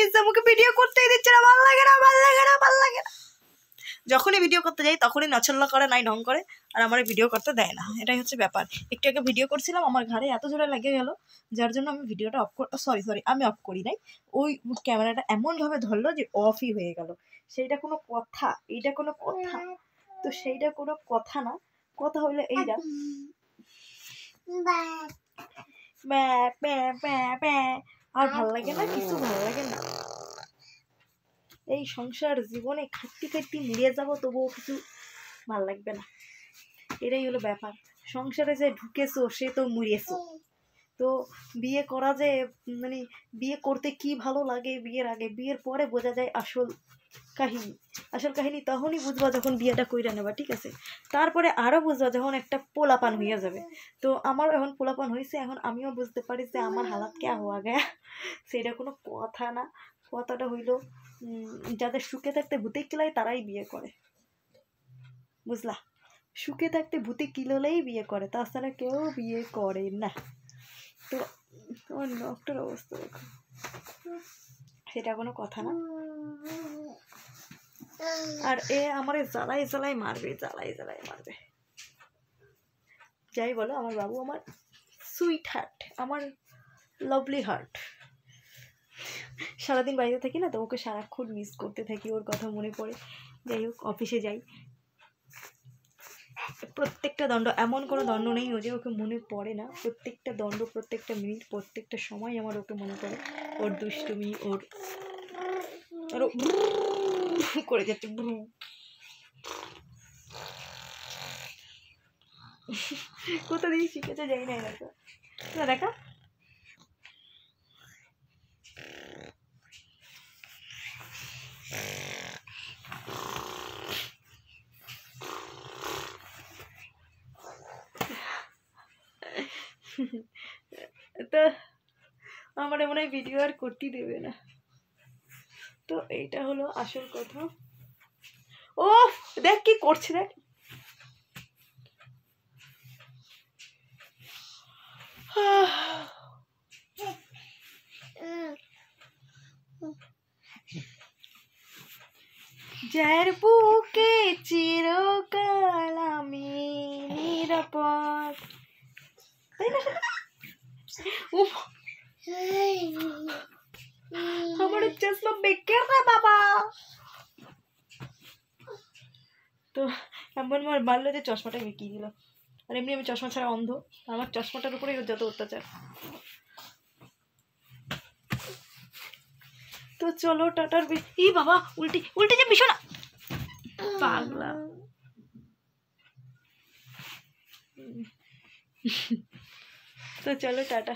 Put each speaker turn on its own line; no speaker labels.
হয়েছে, আমাকে ভিডিও করতেই দিচ্ছে না, ভালো লাগে না, ভালো লাগে না, ভালো লাগে না। যখনই ভিডিও করতে যাই তখনই নছল্লা করে, নাই ঢং করে, আর আমার ভিডিও করতে দেয় না। এটাই হচ্ছে ব্যাপার। একটু আগে ভিডিও করছিলাম, আমার ঘাড়ে এত জোরে লেগে গেল, যার জন্য আমি ভিডিওটা সরি আমি অফ করি নাই। ওই ক্যামেরাটা এমনভাবে ধরলো যে অফই হয়ে গেল। সেইটা কোনো কথা? এইটা কোনো কথা? তো সেইটা কোনো কথা না। কথা হইলো এইটা, আর ভাল লাগে না, কিছু ভালো লাগে না। এই সংসার জীবনে খাটতে মরিয়ে যাবো, তবুও কিছু ভাল লাগবে না। এটাই হলো ব্যাপার। সংসারে যে ঢুকেছো সে তো মরিয়েছো। তো বিয়ে করা যে মানে বিয়ে করতে কি ভালো লাগে বিয়ের আগে, বিয়ের পরে বোঝা যায় আসল কাহিনী তখনই বুঝবা যখন বিয়েটা কইরা নেবা, ঠিক আছে? তারপরে আরো বুঝবা যখন একটা পোলাপান হইয়া যাবে। তো আমার এখন পোলাপান হয়েছে, এখন আমিও বুঝতে পারি যে আমার হালাত কে হওয়া গয়া। সেটা কোনো কথা না। কথাটা হইলো যাদের সুখে থাকতে ভূতে কিলাই তারাই বিয়ে করে, বুঝলা? সুখে থাকতে ভূতে কিলোলেই বিয়ে করে, তাছাড়া কেউ বিয়ে করে না। তো তোমার নখটার অবস্থা দেখো, সেটা কোনো কথা না। আর আমার জ্বালাই মারবে। যাই বলো, আমার বাবু আমার সুইট হার্ট, আমার লাভলি হার্ট। সারাদিন বাড়িতে থাকি না, তো ওকে সারাক্ষণ মিস করতে থাকি, ওর কথা মনে পড়ে। যাই হোক, অফিসে যাই, প্রত্যেকটা দণ্ড, এমন কোনো দণ্ড নেই ও যে ওকে মনে পড়ে না। প্রত্যেকটা দণ্ড, প্রত্যেকটা মিনিট, প্রত্যেকটা সময় আমার ওকে মনে পড়ে। ওর দুষ্টুমি, ওর আরো করে যাচ্ছে। কোথা দিয়ে শিখেছে যাই না, এটা দেখা। তো আমার মনে হয় ভিডিও আর করতে দেবে না। তো এইটা হলো আসল কথা। ও দেখ কি করছে, দেখ। যার বুকে চিরকাল আমি নিরাপদ, তাই না? আমার চশমা বেকার রে বাবা। তো এমন মারলো যে চশমাটা বিকিয়ে দিল। আর এমনি আমি চশমা ছাড়া অন্ধ, আমার চশমাটার উপরেই যত অত্যাচার। তো চলো টাটার। ই বাবা, উল্টে যে ভীষণ পাগলা। তো চলো টাটা।